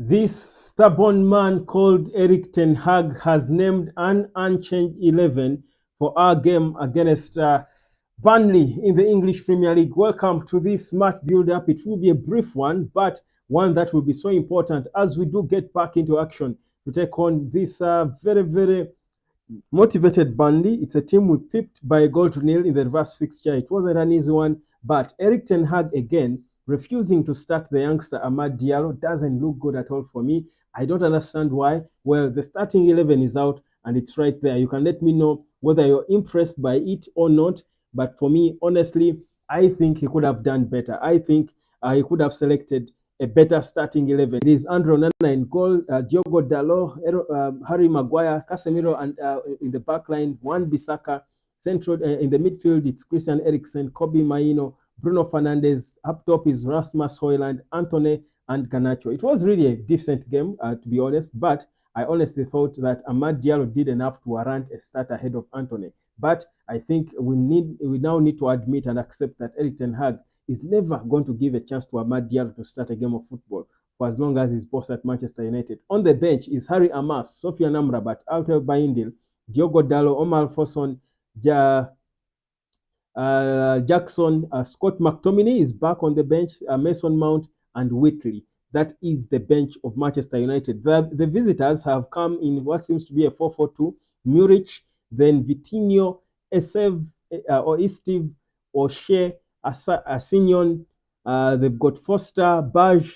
This stubborn man called Eric Ten Hag has named an unchanged 11 for our game against Burnley in the English Premier League. Welcome to this match build-up. It will be a brief one, but one that will be so important as we do get back into action to take on this very motivated Burnley. It's a team we pipped by a goal to nil in the reverse fixture. It wasn't an easy one, but Eric Ten Hag again refusing to start the youngster Amad Diallo doesn't look good at all for me. I don't understand why. Well, the starting 11 is out and it's right there. You can let me know whether you're impressed by it or not. But for me, honestly, I think he could have done better. I think he could have selected a better starting 11. It is Andrew Onana in goal, Diogo Dalot, Harry Maguire, Casemiro, and in the back line, Wan Bissaka. Central in the midfield, it's Christian Eriksen, Kobe Maino, Bruno Fernandes. Up top is Rasmus Højlund, Antony, and Garnacho. It was really a decent game, to be honest, but I honestly thought that Amad Diallo did enough to warrant a start ahead of Antony. But I think we now need to admit and accept that Erik Ten Hag is never going to give a chance to Amad Diallo to start a game of football for as long as he's boss at Manchester United. On the bench is Harry Amas, Sofian Amrabat, Altel Baindil, Diogo Dalot, Omar Foson, Jackson, Scott McTominay is back on the bench, Mason Mount, and Whitley. That is the bench of Manchester United. The visitors have come in what seems to be a 4-4-2. Muric, then Vitinho, Esev, or Steve, O'Shea, Assignon. They've got Foster, Baj,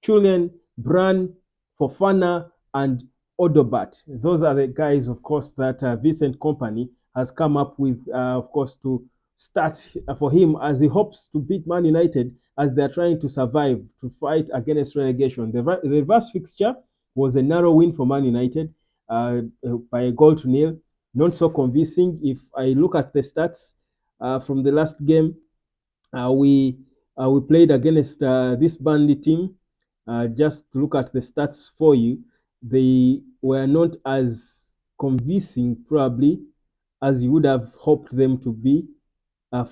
Julian, Bran, Fofana, and Odobat. Those are the guys, of course, that Vincent Kompany has come up with, of course, to start for him as he hopes to beat Man United as they're trying to survive, to fight against relegation. The reverse fixture was a narrow win for Man United by a goal to nil. Not so convincing. If I look at the stats from the last game, we played against this Burnley team. Just to look at the stats for you, they were not as convincing probably as you would have hoped them to be.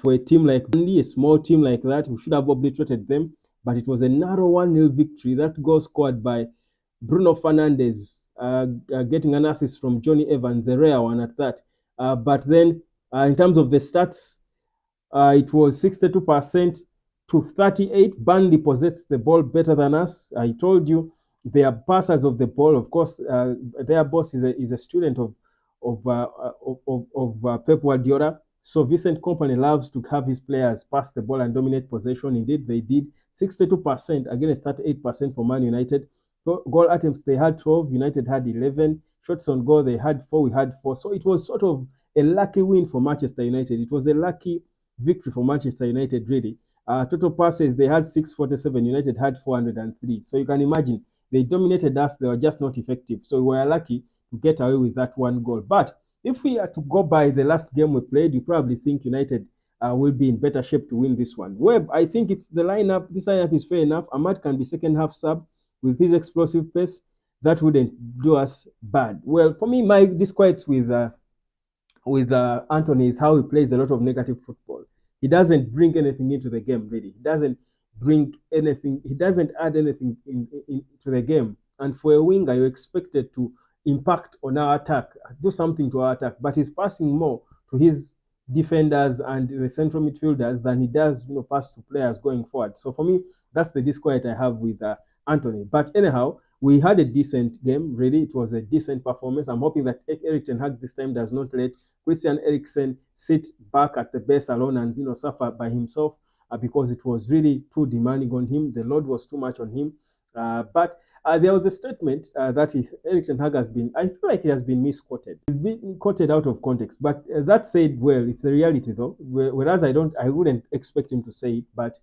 For a team like Burnley, a small team like that, we should have obliterated them. But it was a narrow 1-0 victory. That goal scored by Bruno Fernandes, getting an assist from Johnny Evans, a rare one at that. But then, in terms of the stats, it was 62% to 38. Burnley possessed the ball better than us. I told you they are passers of the ball. Of course, their boss is a student of Pep Guardiola. So Vincent Kompany loves to have his players pass the ball and dominate possession. Indeed, they did. 62% against 38% for Man United. Goal attempts, they had 12. United had 11. Shots on goal, they had 4. We had 4. So it was sort of a lucky win for Manchester United. It was a lucky victory for Manchester United, really. Total passes, they had 647. United had 403. So you can imagine, they dominated us. They were just not effective. So we were lucky to get away with that one goal. But if we are to go by the last game we played, you probably think United will be in better shape to win this one. Webb, I think it's the lineup. This lineup is fair enough. Ahmad can be second half sub with his explosive pace. That wouldn't do us bad. Well, for me, my disquiets with Antony is how he plays a lot of negative football. He doesn't bring anything into the game, really. He doesn't bring anything. He doesn't add anything to the game. And for a winger, you're expected to impact on our attack, do something to our attack. But he's passing more to his defenders and the central midfielders than he does, pass to players going forward. So for me, that's the disquiet I have with Antony. But anyhow, we had a decent game, really. It was a decent performance. I'm hoping that Erik Ten Hag this time does not let Christian Eriksen sit back at the base alone and suffer by himself because it was really too demanding on him. The load was too much on him. But there was a statement that Erik Ten Hag has been, I feel like he has been misquoted. He's been quoted out of context. But that said, well, it's the reality though. Whereas I wouldn't expect him to say it, but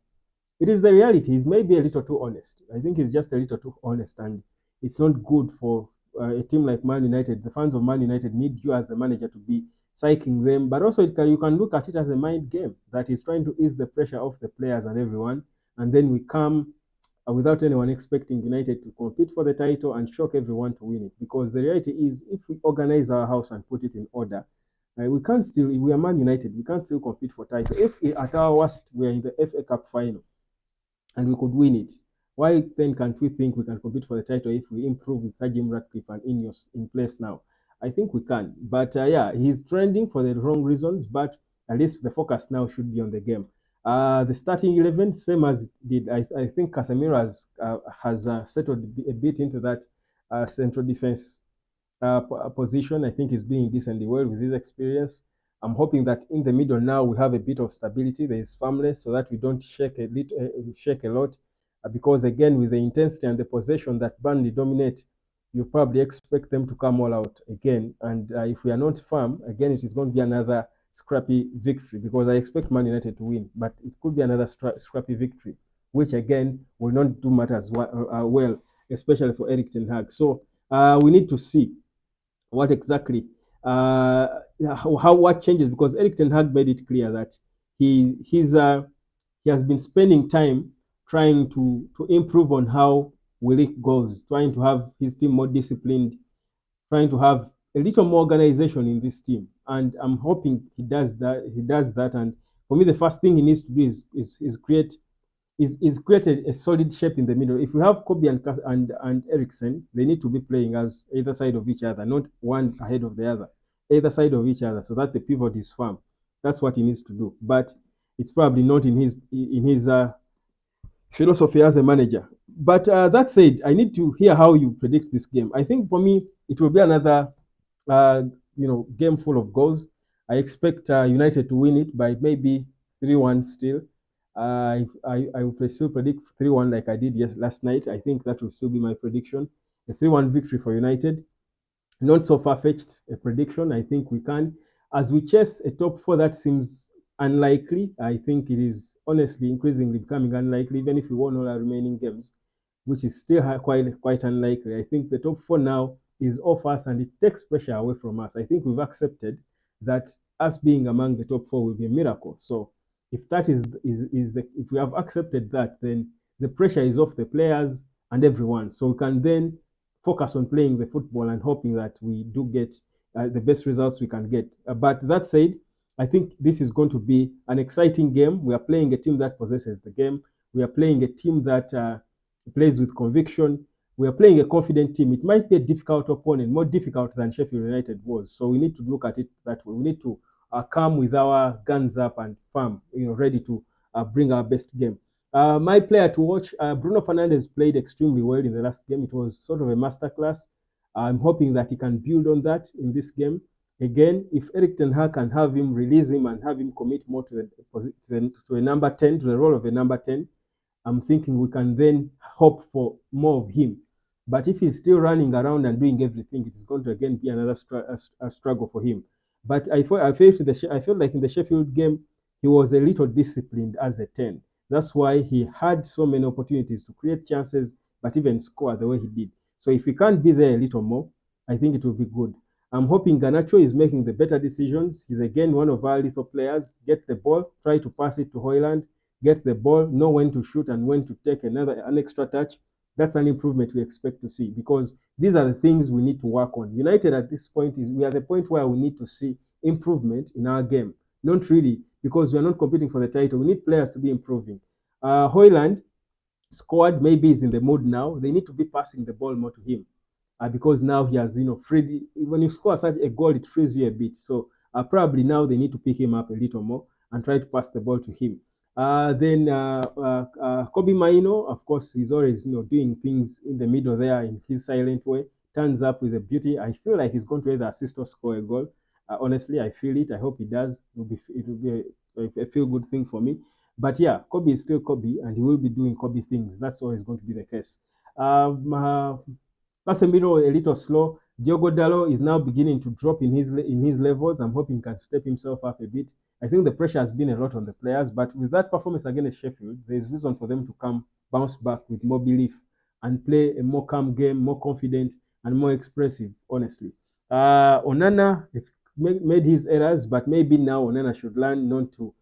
it is the reality. He's maybe a little too honest. I think he's just a little too honest, and it's not good for a team like Man United. The fans of Man United need you as the manager to be psyching them, but also you can look at it as a mind game that is trying to ease the pressure off the players and everyone, and then we come without anyone expecting United to compete for the title and shock everyone to win it. Because the reality is, if we organize our house and put it in order, we can't still, we are Man United, we can't still compete for title. If at our worst, we are in the FA Cup final and we could win it, Why then can't we think we can compete for the title if we improve with Sir Jim Ratcliffe and Ineos in place now? I think we can. But yeah, he's trending for the wrong reasons, but at least the focus now should be on the game. The starting 11, same as did, I think Casemiro has settled a bit into that central defense position. I think he's doing decently well with his experience. I'm hoping that in the middle now we have a bit of stability. There is firmness so that we don't shake a lot. Because again, with the intensity and the possession that Burnley dominate, you probably expect them to come all out again. And if we are not firm, again, it is going to be another scrappy victory because I expect Man United to win, but it could be another scrappy victory, which again will not do matters well, especially for Eric Ten Hag. So we need to see what exactly how what changes because Eric Ten Hag made it clear that he has been spending time trying to improve on how Willick goes, trying to have his team more disciplined, trying to have a little more organization in this team, and I'm hoping he does that. He does that, and for me, the first thing he needs to do is create a solid shape in the middle. If we have Kobe and Ericsson, they need to be playing as either side of each other, not one ahead of the other, either side of each other, so that the pivot is firm. That's what he needs to do. But it's probably not in his philosophy as a manager. But that said, I need to hear how you predict this game. I think for me, it will be another uh, game full of goals. I expect United to win it by maybe 3-1 still. I will still predict 3-1 like I did last night. I think that will still be my prediction. A 3-1 victory for United. Not so far-fetched a prediction. I think we can. As we chase a top four, that seems unlikely. I think it is honestly increasingly becoming unlikely, even if we won all our remaining games, which is still quite unlikely. I think the top four now is off us and it takes pressure away from us. I think we've accepted that us being among the top four will be a miracle. So if that is the if we have accepted that, then the pressure is off the players and everyone. So we can then focus on playing the football and hoping that we do get the best results we can get. But that said, I think this is going to be an exciting game. We are playing a team that possesses the game. We are playing a team that plays with conviction. We are playing a confident team. It might be a difficult opponent, more difficult than Sheffield United was. So we need to look at it that way. We need to come with our guns up and firm, ready to bring our best game. My player to watch, Bruno Fernandes played extremely well in the last game. It was sort of a masterclass. I'm hoping that he can build on that in this game. Again, if Eric Ten Hag can have him release him and have him commit more to a number 10, to the role of a number 10, I'm thinking we can then hope for more of him. But if he's still running around and doing everything, it is going to again be another struggle for him. But I felt like in the Sheffield game, he was a little disciplined as a 10. That's why he had so many opportunities to create chances, but even score the way he did. So if he can't be there a little more, I think it will be good. I'm hoping Ganacho is making the better decisions. He's again one of our little players. Get the ball, try to pass it to Hoyland, get the ball, know when to shoot and when to take an extra touch. That's an improvement we expect to see because these are the things we need to work on. United at this point we are at the point where we need to see improvement in our game. Not really because we are not competing for the title. We need players to be improving. Hoyland scored, maybe is in the mood now. They need to be passing the ball more to him because now he has, freed. When you score such a goal, it frees you a bit. So probably now they need to pick him up a little more and try to pass the ball to him. Then Kobe Maino, of course, he's always doing things in the middle there in his silent way. Turns up with a beauty. I feel like he's going to either assist or score a goal. Honestly, I feel it. I hope he does. It will be a feel good thing for me. But yeah, Kobe is still Kobe, and he will be doing Kobe things. That's always going to be the case. Casemiro a little slow. Diogo Dallo is now beginning to drop in his levels. I'm hoping he can step himself up a bit. I think the pressure has been a lot on the players, but with that performance against Sheffield, there is reason for them to bounce back with more belief and play a more calm game, more confident and more expressive. Honestly, Onana made his errors, but maybe now Onana should learn not to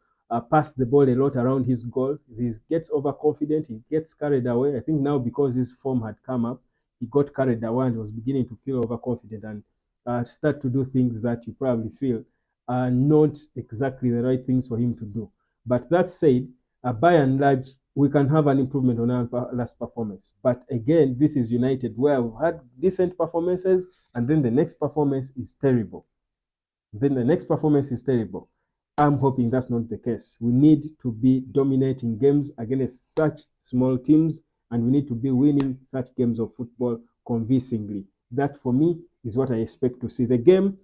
pass the ball a lot around his goal. He gets overconfident, he gets carried away. I think now because his form had come up, he got carried away and was beginning to feel overconfident and start to do things that you probably feel are not exactly the right things for him to do. But that said, by and large, we can have an improvement on our last performance. But again, this is United, where we've had decent performances, and then the next performance is terrible. I'm hoping that's not the case. We need to be dominating games against such small teams, and we need to be winning such games of football convincingly. That, for me, is what I expect to see. The game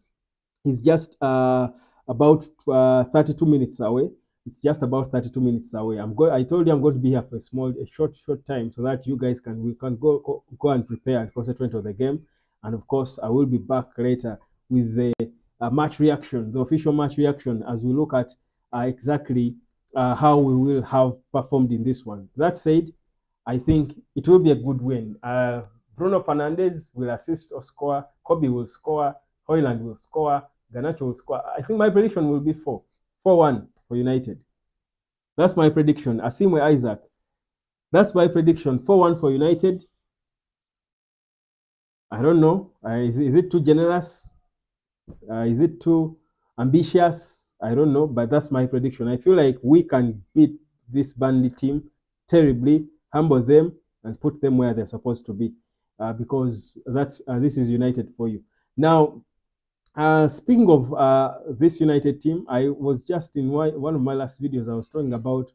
is just about 32 minutes away. It's just about 32 minutes away. I told you I'm going to be here for a short time, so that you guys can go and prepare and concentrate on the game. And of course, I will be back later with the match reaction, the official match reaction, as we look at exactly how we will have performed in this one. That said, I think it will be a good win. Bruno Fernandes will assist or score. Kobe will score. Hoyland will score. Garnacho will score. I think my prediction will be 4-1 for United. That's my prediction. Asimwe Isaac. That's my prediction. 4-1 for United. I don't know. Is it too generous? Is it too ambitious? I don't know, but that's my prediction. I feel like we can beat this Burnley team terribly, humble them, and put them where they're supposed to be, because this is United for you. Now, speaking of this United team, I was just in one of my last videos. I was talking about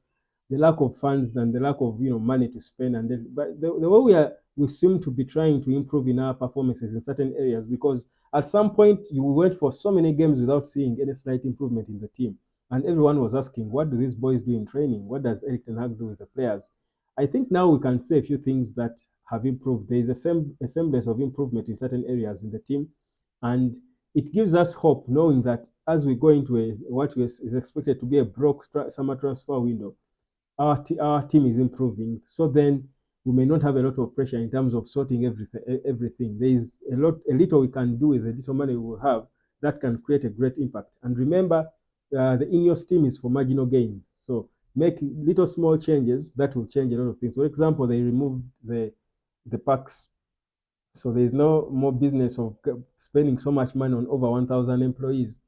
the lack of funds and the lack of money to spend, and but the way we seem to be trying to improve in our performances in certain areas, because at some point you went for so many games without seeing any slight improvement in the team, and everyone was asking, what do these boys do in training? What does Eric Ten Hag do with the players? I think now we can say a few things that have improved. There is a semblance of improvement in certain areas in the team, and it gives us hope knowing that as we go into what is expected to be a broke summer transfer window, our team is improving. So then we may not have a lot of pressure in terms of sorting everything. There is a little we can do with the little money we will have that can create a great impact. And remember, the Ineos team is for marginal gains. So make little small changes that will change a lot of things. For example, they removed the packs, so there is no more business of spending so much money on over 1,000 employees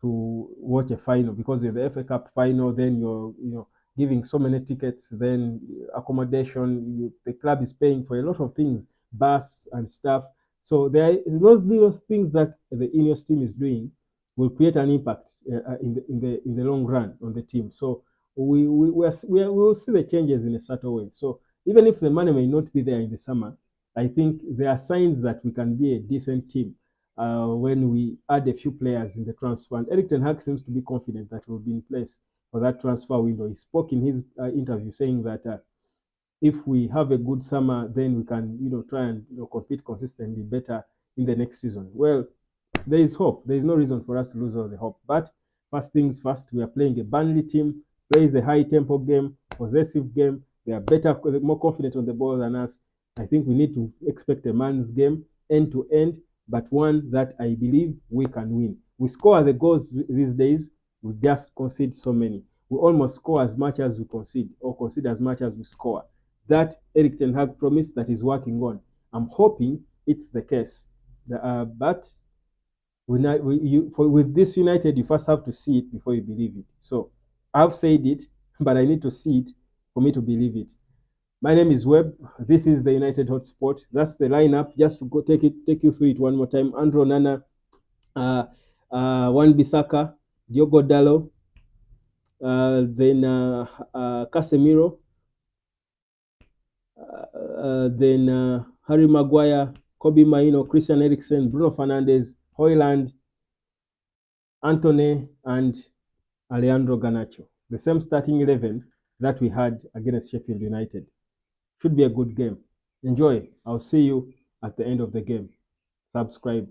to watch a final, because with the FA Cup final, then you're giving so many tickets, then accommodation, the club is paying for a lot of things, bus and stuff. So there are those little things that the Ineos team is doing will create an impact in the long run on the team. So we will see the changes in a subtle way. So even if the money may not be there in the summer, I think there are signs that we can be a decent team when we add a few players in the transfer. And Eric Ten Hag seems to be confident that will be in place for that transfer window. He spoke in his interview saying that if we have a good summer, then we can try and compete consistently better in the next season. Well, there is hope. There is no reason for us to lose all the hope. But first things first, we are playing a Burnley team, plays a high tempo game, possessive game. They are better, more confident on the ball than us. I think we need to expect a man's game, end to end, but one that I believe we can win. We score the goals these days, we just concede so many. We almost score as much as we concede, or concede as much as we score. That Eric Ten Hag promised that he's working on. I'm hoping it's the case. But with this United, you first have to see it before you believe it. So I've said it, but I need to see it for me to believe it. My name is Webb. This is the United Hotspot. That's the lineup. Just to go take you through it one more time. Andrew Nana, Wan Bissaka, Diogo Dallo, then Casemiro, then Harry Maguire, Kobe Maino, Christian Eriksen, Bruno Fernandes, Hoyland, Antony, and Alejandro Garnacho. The same starting 11 that we had against Sheffield United. Should be a good game. Enjoy. I'll see you at the end of the game. Subscribe.